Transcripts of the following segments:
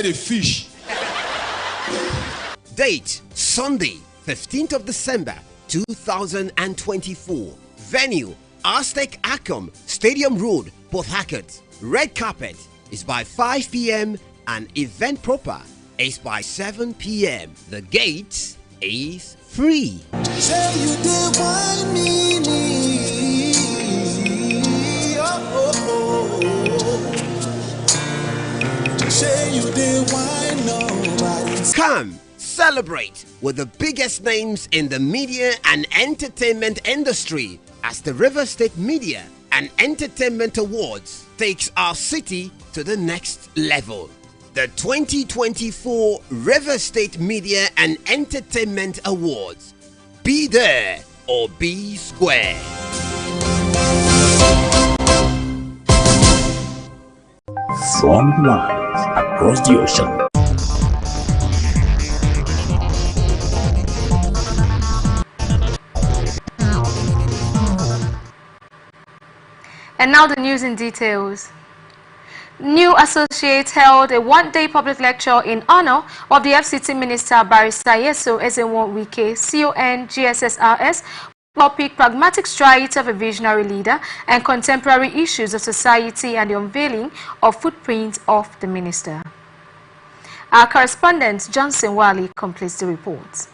hear the fish. Date Sunday, 15th of December 2024. Venue Aztec Acom, Stadium Road, Port Harcourt. Red carpet is by 5 p.m. and event proper is by 7 p.m. The gate is free. Say you did want me. Say you did want nobody. Come celebrate with the biggest names in the media and entertainment industry as the River State Media and Entertainment Awards takes our city to the next level. The 2024 River State Media and Entertainment Awards. Be there or be square. From lives across the ocean. And now the news in details. New associates held a one-day public lecture in honor of the FCT Minister Barrister Yeso Ezenwo-Wike, CON GSSRS, topic pragmatic strides of a visionary leader and contemporary issues of society and the unveiling of footprints of the minister. Our correspondent Johnson Wally completes the report.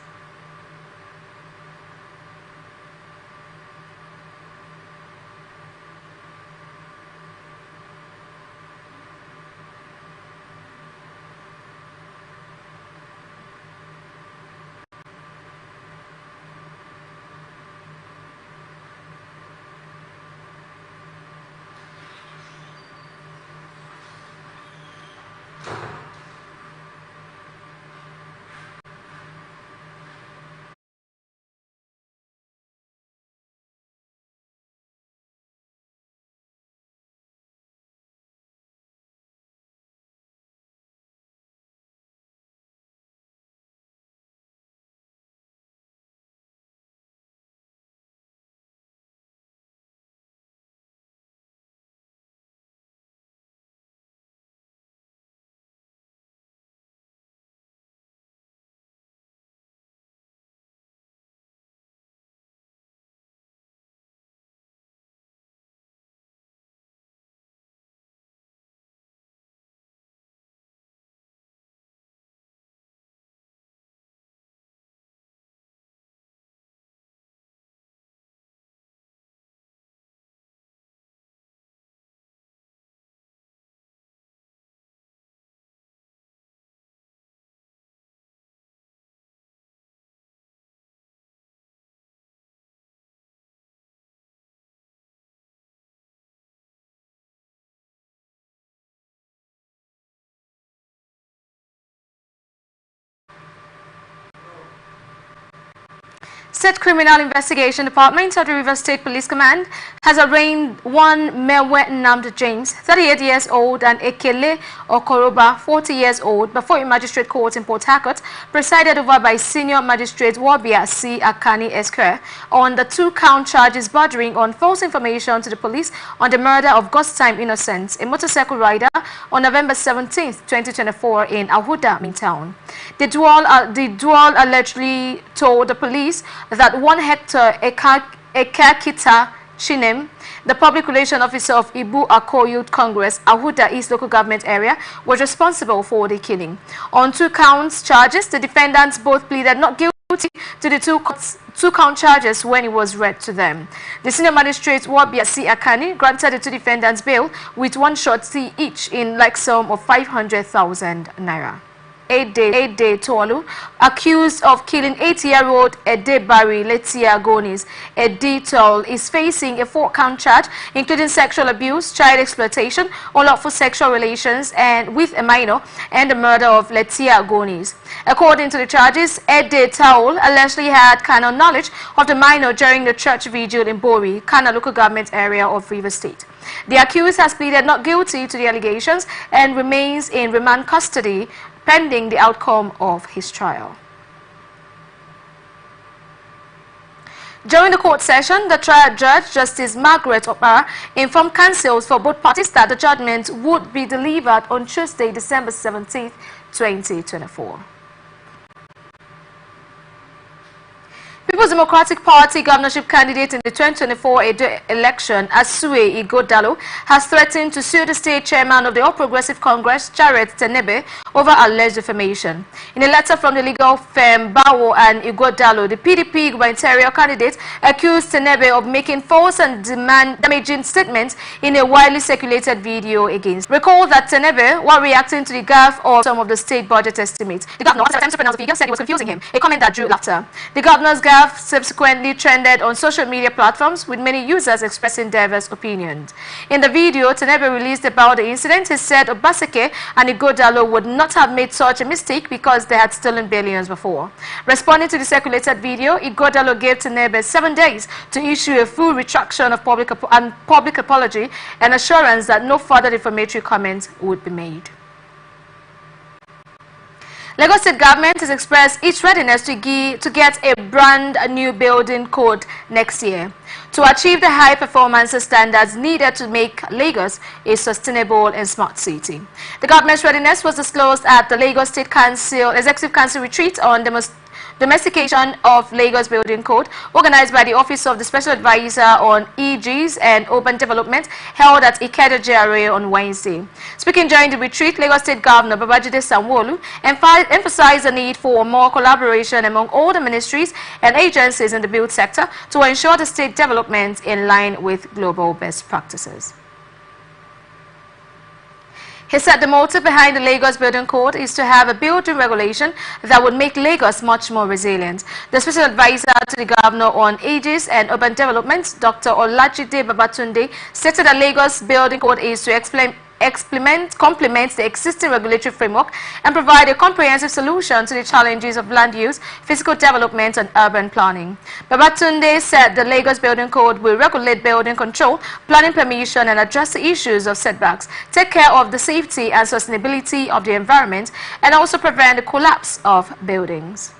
State Criminal Investigation Department of the River State Police Command has arraigned one Mewe Nnamdi James, 38 years old, and Ekele Okoroba, 40 years old, before a magistrate court in Port Harcourt, presided over by Senior Magistrate Wabia C. Akani Esquire, on the 2-count charges bordering on false information to the police on the murder of Godtime Innocent, a motorcycle rider, on November 17, 2024 in Ahuda, Midtown. The dual allegedly told the police that 1 Hector Ekakita Chinem, the public relations officer of Ibu Ako Youth Congress, Ahuda East Local Government Area, was responsible for the killing. On 2 counts charges, the defendants both pleaded not guilty to the 2-count charges when it was read to them. The senior magistrate Wabia C. Akani granted the 2 defendants bail with 1 short fee each in like sum of 500,000 naira. Ede Tolu, accused of killing 8-year-old Edebari Letia Gonis. Ede Tol is facing a 4-count charge, including sexual abuse, child exploitation, unlawful sexual relations and with a minor, and the murder of Letia Gonis. According to the charges, Ede Tol allegedly had carnal knowledge of the minor during the church vigil in Bori, Kana local government area of River State. The accused has pleaded not guilty to the allegations and remains in remand custody pending the outcome of his trial. During the court session, the trial judge, Justice Margaret Opara, informed counsels for both parties that the judgment would be delivered on Tuesday, December 17, 2024. People's Democratic Party governorship candidate in the 2024 election, Asue Ighodalo, has threatened to sue the state chairman of the All Progressive Congress, Jared Tenebe, over alleged defamation. In a letter from the legal firm Bawo and Ighodalo, the PDP gubernatorial candidate accused Tenebe of making false and damaging statements in a widely circulated video against. Recall that Tenebe, while reacting to the gaffe of some of the state budget estimates, the governor, at the time to pronounce the figure, said it was confusing him, a comment that drew laughter. The governor's gaffe subsequently trended on social media platforms, with many users expressing diverse opinions. In the video Tenebe released about the incident, he said Obaseke and Ighodalo would not have made such a mistake because they had stolen billions before. Responding to the circulated video, Ighodalo gave Tenebe 7 days to issue a full retraction of public apology and assurance that no further defamatory comments would be made. Lagos State government has expressed its readiness to get a brand new building code next year to achieve the high performance standards needed to make Lagos a sustainable and smart city. The government's readiness was disclosed at the Lagos State Executive Council retreat on domestication of Lagos Building Code, organized by the Office of the Special Advisor on EGs and Urban Development, held at Ikeja GRA on Wednesday. Speaking during the retreat, Lagos State Governor Babajide Sanwo-Olu emphasized the need for more collaboration among all the ministries and agencies in the build sector to ensure the state development in line with global best practices. He said the motive behind the Lagos Building Code is to have a building regulation that would make Lagos much more resilient. The Special Advisor to the Governor on Ages and Urban Development, Dr. Olajide Babatunde, stated that Lagos Building Code is to complement the existing regulatory framework and provide a comprehensive solution to the challenges of land use, physical development and urban planning. Babatunde said the Lagos Building Code will regulate building control, planning permission and address the issues of setbacks, take care of the safety and sustainability of the environment, and also prevent the collapse of buildings.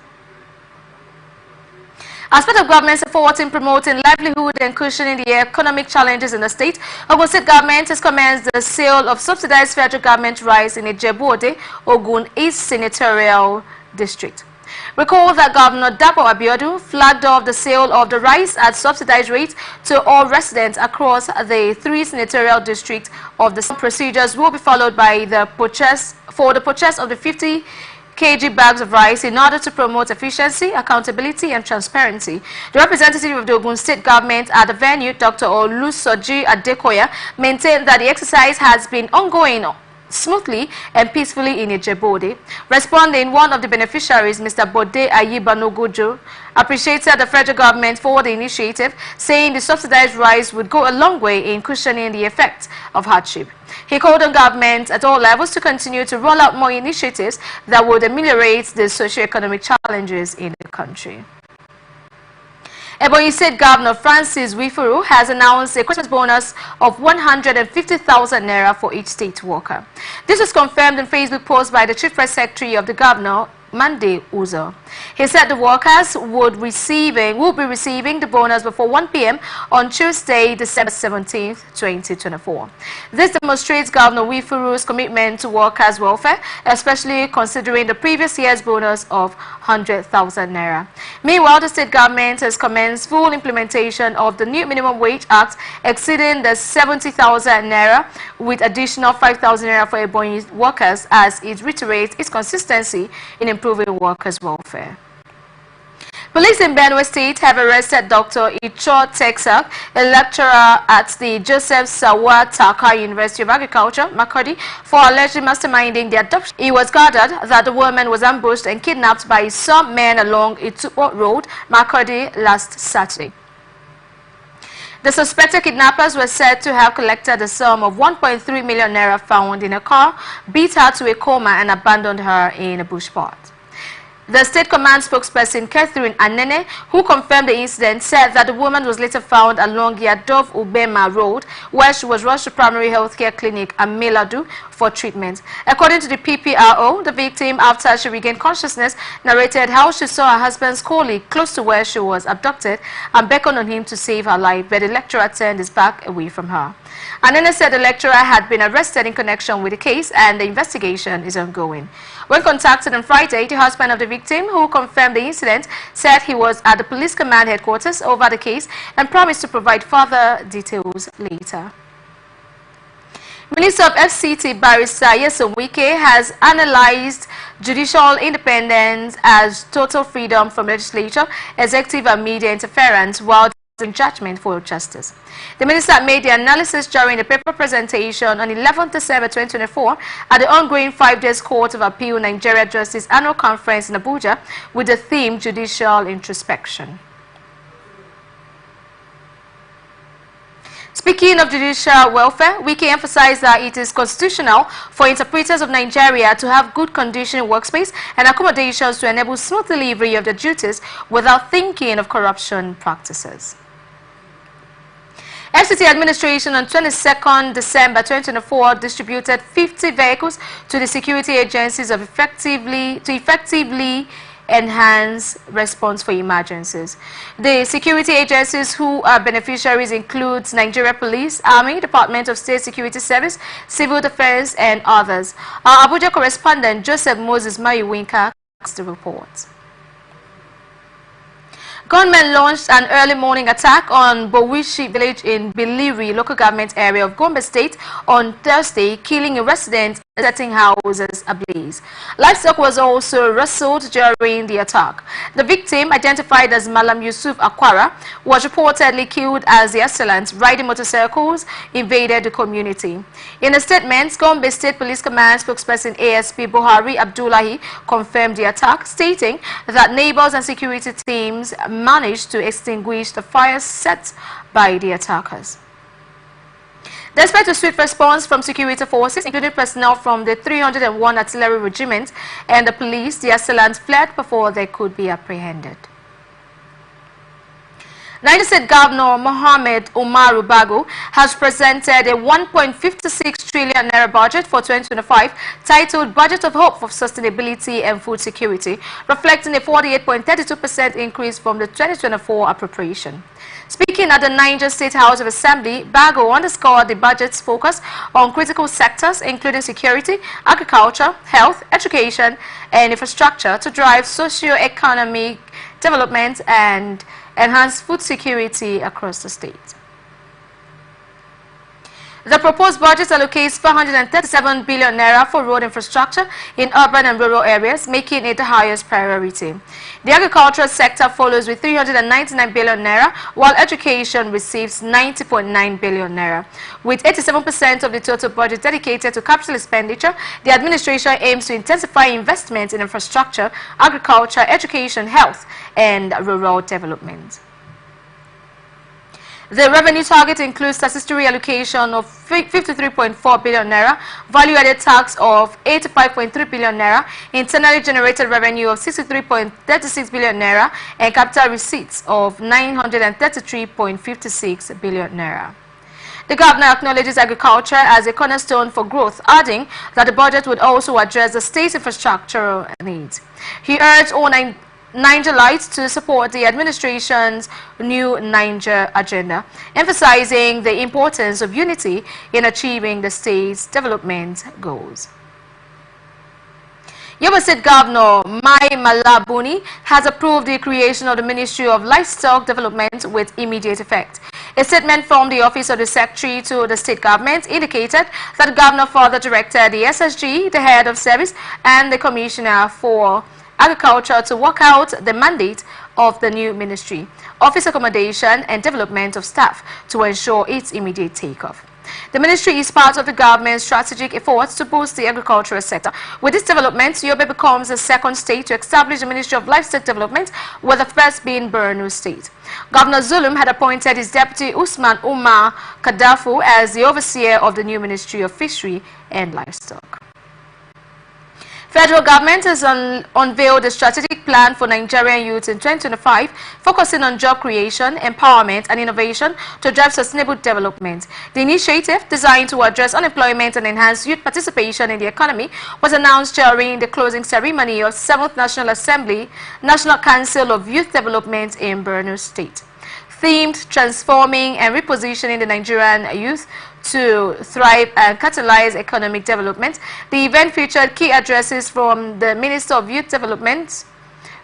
As part of government's effort in promoting livelihood and cushioning the economic challenges in the state, Ogun State government has commenced the sale of subsidized federal government rice in Ijebu-Ode, Ogun East Senatorial District. Recall that Governor Dapo Abiodun flagged off the sale of the rice at subsidized rates to all residents across the 3 senatorial districts of the procedures will be followed by the purchase of the 50 kg bags of rice in order to promote efficiency, accountability and transparency. The representative of the Ogun State government at the venue, Dr. Olusoji Adekoya, maintained that the exercise has been ongoing smoothly and peacefully in Ijebu-Ode. Responding, one of the beneficiaries, Mr. Bode Ayibanogojo, appreciated the federal government for the initiative, saying the subsidized rice would go a long way in cushioning the effects of hardship. He called on government at all levels to continue to roll out more initiatives that would ameliorate the socio-economic challenges in the country. Ebonyi State Governor Francis Wifuru has announced a Christmas bonus of 150,000 naira for each state worker. This was confirmed in Facebook post by the Chief Press Secretary of the Governor, Monday Uzo. He said the workers will be receiving the bonus before 1 p.m. on Tuesday, December 17, 2024. This demonstrates Governor Wifuru's commitment to workers' welfare, especially considering the previous year's bonus of 100,000 naira. Meanwhile, the state government has commenced full implementation of the new Minimum Wage Act, exceeding the 70,000 naira with additional 5,000 naira for Ebonyi workers, as it reiterates its consistency in improving workers' welfare. Police in Benue State have arrested Dr. Icho Texak, a lecturer at the Joseph Sawa Taka University of Agriculture, Makurdi, for allegedly masterminding the adoption. It was gathered that the woman was ambushed and kidnapped by some men along Itupo Road, Makurdi, last Saturday. The suspected kidnappers were said to have collected a sum of 1.3 million naira found in a car, beat her to a coma and abandoned her in a bush part. The State Command spokesperson Catherine Anene, who confirmed the incident, said that the woman was later found along Yadov Ubema Road, where she was rushed to primary health care clinic Ameladu for treatment. According to the PPRO, the victim, after she regained consciousness, narrated how she saw her husband's colleague close to where she was abducted and beckoned on him to save her life, but the lecturer turned his back away from her. Anene said the lecturer had been arrested in connection with the case and the investigation is ongoing. When contacted on Friday, the husband of the victim, who confirmed the incident, said he was at the police command headquarters over the case and promised to provide further details later. Minister of FCT Barrister Yesom Wike has analyzed judicial independence as total freedom from legislature, executive and media interference while in judgment for justice. The minister made the analysis during the paper presentation on 11th December 2024 at the ongoing 5 days Court of Appeal Nigeria Justice Annual Conference in Abuja with the theme Judicial Introspection. Speaking of judicial welfare, Wike emphasized that it is constitutional for interpreters of Nigeria to have good conditioning workspace and accommodations to enable smooth delivery of their duties without thinking of corruption practices. FCT administration on 22nd December 2024 distributed 50 vehicles to the security agencies to effectively enhance response for emergencies. The security agencies who are beneficiaries include Nigeria Police, Army, Department of State Security Service, Civil Defense, and others. Our Abuja correspondent Joseph Moses Mayuwinka has the report. Gunmen launched an early morning attack on Bowishi village in Biliri local government area of Gombe State on Thursday, killing a resident and setting houses ablaze. Livestock was also rustled during the attack. The victim, identified as Malam Yusuf Akwara, was reportedly killed as the assailants riding motorcycles invaded the community. In a statement, Gombe State Police Command spokesperson ASP Buhari Abdullahi confirmed the attack, stating that neighbors and security teams managed to extinguish the fire set by the attackers. Despite a swift response from security forces, including personnel from the 301 Artillery Regiment and the police, the assailants fled before they could be apprehended. Niger State Governor Mohammed Umaru Bago has presented a 1.56 trillion naira budget for 2025 titled Budget of Hope for Sustainability and Food Security, reflecting a 48.32% increase from the 2024 appropriation. Speaking at the Niger State House of Assembly, Bago underscored the budget's focus on critical sectors including security, agriculture, health, education, and infrastructure to drive socio-economic development and enhance food security across the state. The proposed budget allocates 437 billion naira for road infrastructure in urban and rural areas, making it the highest priority. The agricultural sector follows with 399 billion naira, while education receives 90.9 billion naira. With 87% of the total budget dedicated to capital expenditure, the administration aims to intensify investment in infrastructure, agriculture, education, health, and rural development. The revenue target includes statutory allocation of 53.4 billion naira, value-added tax of 85.3 billion naira, internally generated revenue of 63.36 billion naira, and capital receipts of 933.56 billion naira. The governor acknowledges agriculture as a cornerstone for growth, adding that the budget would also address the state's infrastructural needs. He urged all Nigerites to support the administration's new Niger agenda, emphasizing the importance of unity in achieving the state's development goals. Yobe State Governor Mai Malabuni has approved the creation of the Ministry of Livestock Development with immediate effect. A statement from the Office of the Secretary to the State Government indicated that the Governor further directed the SSG, the Head of Service, and the Commissioner for Agriculture to work out the mandate of the new ministry, office accommodation and development of staff to ensure its immediate takeoff. The ministry is part of the government's strategic efforts to boost the agricultural sector. With this development, Yobe becomes the second state to establish the Ministry of Livestock Development, with the first being Borno State. Governor Zulum had appointed his deputy Usman Umar Kadafu as the overseer of the new Ministry of Fishery and Livestock. Federal government has unveiled a strategic plan for Nigerian youth in 2025, focusing on job creation, empowerment, and innovation to drive sustainable development. The initiative, designed to address unemployment and enhance youth participation in the economy, was announced during the closing ceremony of 7th National Assembly, National Council of Youth Development in Borno State. Themed Transforming and Repositioning the Nigerian Youth to Thrive and Catalyze Economic Development, the event featured key addresses from the Minister of Youth Development,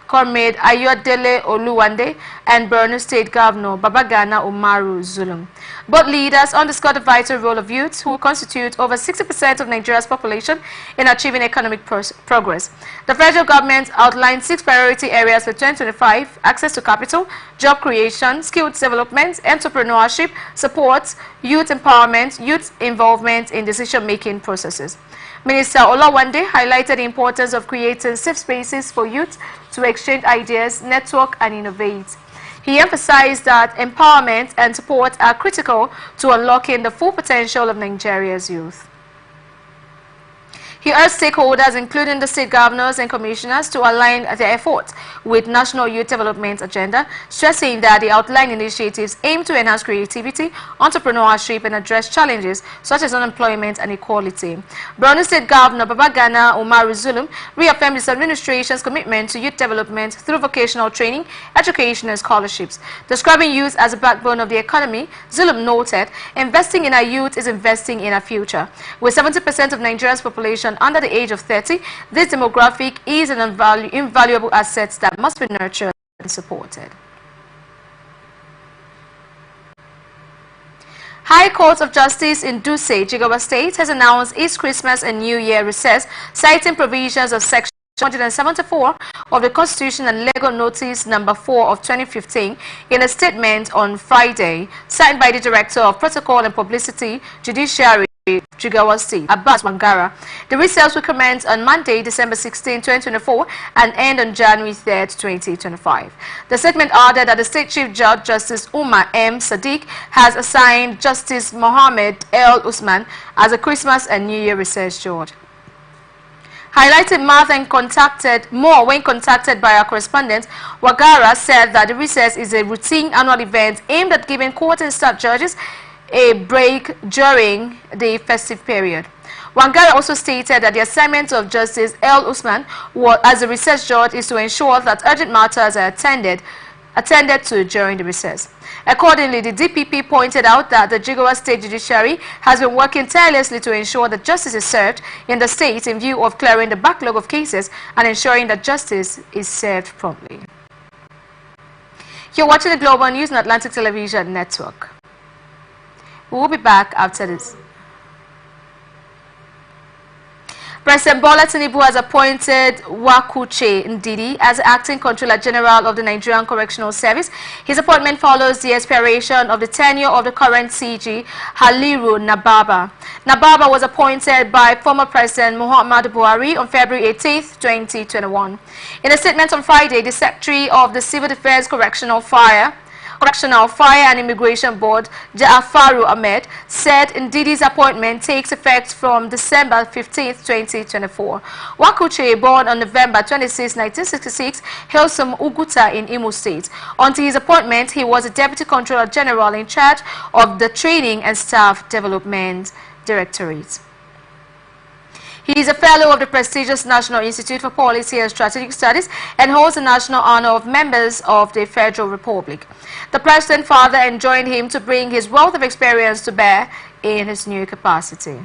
Comrade Ayodele Oluwande, and Borno State Governor Babagana Umaru Zulum. Both leaders underscored the vital role of youth, who constitute over 60% of Nigeria's population, in achieving economic progress. The federal government outlined 6 priority areas for 2025: access to capital, job creation, skills development, entrepreneurship, support, youth empowerment, youth involvement in decision-making processes. Minister Olawande highlighted the importance of creating safe spaces for youth to exchange ideas, network, and innovate. He emphasized that empowerment and support are critical to unlocking the full potential of Nigeria's youth. He urged stakeholders, including the state governors and commissioners, to align their efforts with National Youth Development Agenda, stressing that the outlined initiatives aim to enhance creativity, entrepreneurship, and address challenges such as unemployment and equality. Borno State Governor Babagana Umaru Zulum reaffirmed his administration's commitment to youth development through vocational training, education, and scholarships. Describing youth as a backbone of the economy, Zulum noted, investing in our youth is investing in our future. With 70% of Nigeria's population under the age of 30, this demographic is an invaluable asset that must be nurtured and supported. High Court of Justice in Dutse, Jigawa State, has announced its Christmas and New Year recess, citing provisions of Section 174 of the Constitution and Legal Notice Number 4 of 2015 in a statement on Friday, signed by the Director of Protocol and Publicity, Judiciary, Jigawa State, Abbas Wangara. The recess will commence on Monday, December 16, 2024 and end on January 3, 2025. The statement added that the State Chief Judge, Justice Umar M. Sadiq, has assigned Justice Mohammed L. Usman as a Christmas and New Year recess judge. Highlighting more when contacted by our correspondent, Wagara said that the recess is a routine annual event aimed at giving court and staff judges a break during the festive period. Wangara also stated that the assignment of Justice L. Usman as a recess judge is to ensure that urgent matters are attended to during the recess. Accordingly, the DPP pointed out that the Jigawa State Judiciary has been working tirelessly to ensure that justice is served in the state in view of clearing the backlog of cases and ensuring that justice is served promptly. You're watching the Global News on Atlantic Television Network. We will be back after this. President Bola Tinubu has appointed Wakuche Ndidi as Acting Controller General of the Nigerian Correctional Service. His appointment follows the expiration of the tenure of the current CG, Haliru Nababa. Nababa was appointed by former President Muhammadu Buhari on February 18, 2021. In a statement on Friday, the Secretary of the Civil Defense Correctional Fire and Immigration Board, Ja'afaru Ahmed, said Ndidi's appointment takes effect from December 15, 2024. Wakuche, born on November 26, 1966, hails from Uguta in Imo State. Until his appointment, he was the Deputy Controller General in charge of the Training and Staff Development Directorate. He is a fellow of the prestigious National Institute for Policy and Strategic Studies and holds the national honor of members of the Federal Republic. The President further enjoined him to bring his wealth of experience to bear in his new capacity.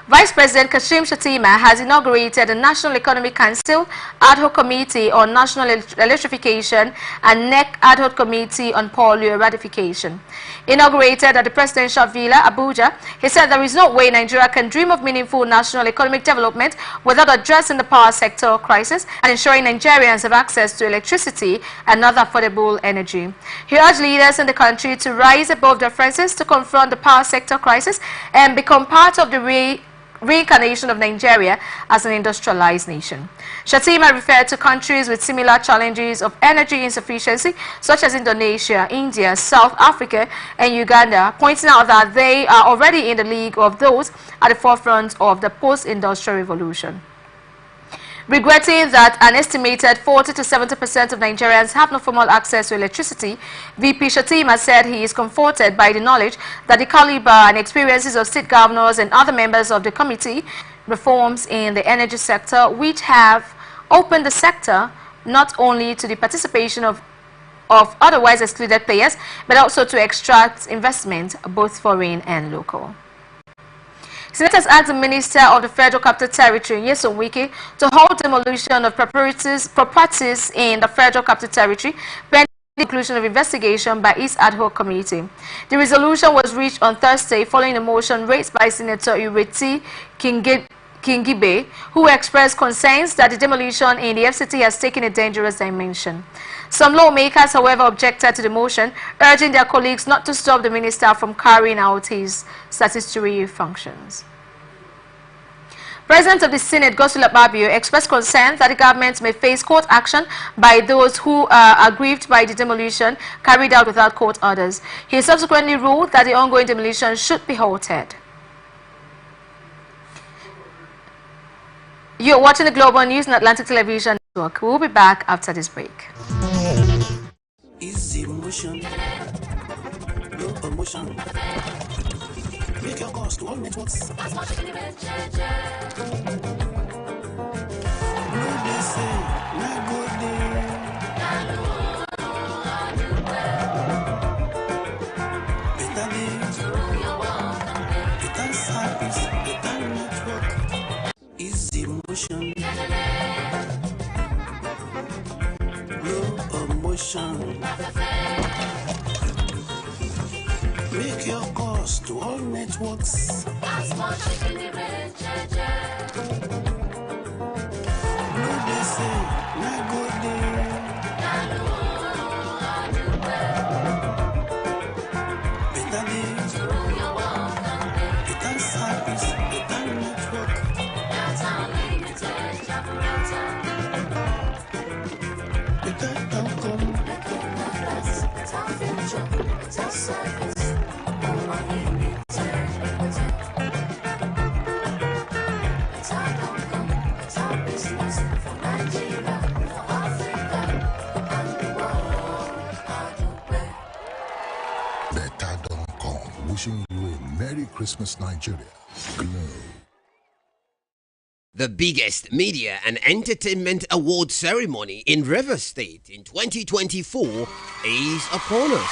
Vice President Kashim Shettima has inaugurated the National Economic Council Ad Hoc Committee on National Electrification and NEC Ad Hoc Committee on Polio Eradication. Inaugurated at the Presidential Villa, Abuja, he said there is no way Nigeria can dream of meaningful national economic development without addressing the power sector crisis and ensuring Nigerians have access to electricity and other affordable energy. He urged leaders in the country to rise above differences to confront the power sector crisis and become part of the reincarnation of Nigeria as an industrialized nation. Shettima referred to countries with similar challenges of energy insufficiency such as Indonesia, India, South Africa and Uganda, pointing out that they are already in the league of those at the forefront of the post-industrial revolution. Regretting that an estimated 40 to 70% of Nigerians have no formal access to electricity, VP Shatima said he is comforted by the knowledge that the caliber and experiences of state governors and other members of the committee reforms in the energy sector, which have opened the sector not only to the participation of otherwise excluded players, but also to extract investment, both foreign and local. Senators asked the Minister of the Federal Capital Territory, Nyesom Wike, to hold demolition of properties in the Federal Capital Territory pending the conclusion of investigation by its ad hoc committee. The resolution was reached on Thursday following a motion raised by Senator Ireti Kingibe, who expressed concerns that the demolition in the FCT has taken a dangerous dimension. Some lawmakers, however, objected to the motion, urging their colleagues not to stop the minister from carrying out his statutory functions. President of the Senate, Godswill Akpabio, expressed concern that the government may face court action by those who are aggrieved by the demolition carried out without court orders. He subsequently ruled that the ongoing demolition should be halted. You're watching the Global News on Atlantic Television Network. We'll be back after this break. Easy motion, no emotion. Make your calls to all networks. No they say, na go there. Better days, better service, better network. Easy motion, no emotion. Make your calls to all networks. No they say, na go there. Better days, better service, better network. Better outcome. Better.com, wishing you a Merry Christmas, Nigeria. Glow. The biggest media and entertainment award ceremony in Rivers State in 2024 is upon us.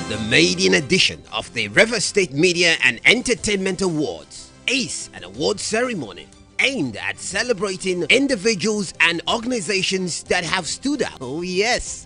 The maiden edition of the Rivers State Media and Entertainment Awards is an award ceremony aimed at celebrating individuals and organizations that have stood out. Oh yes,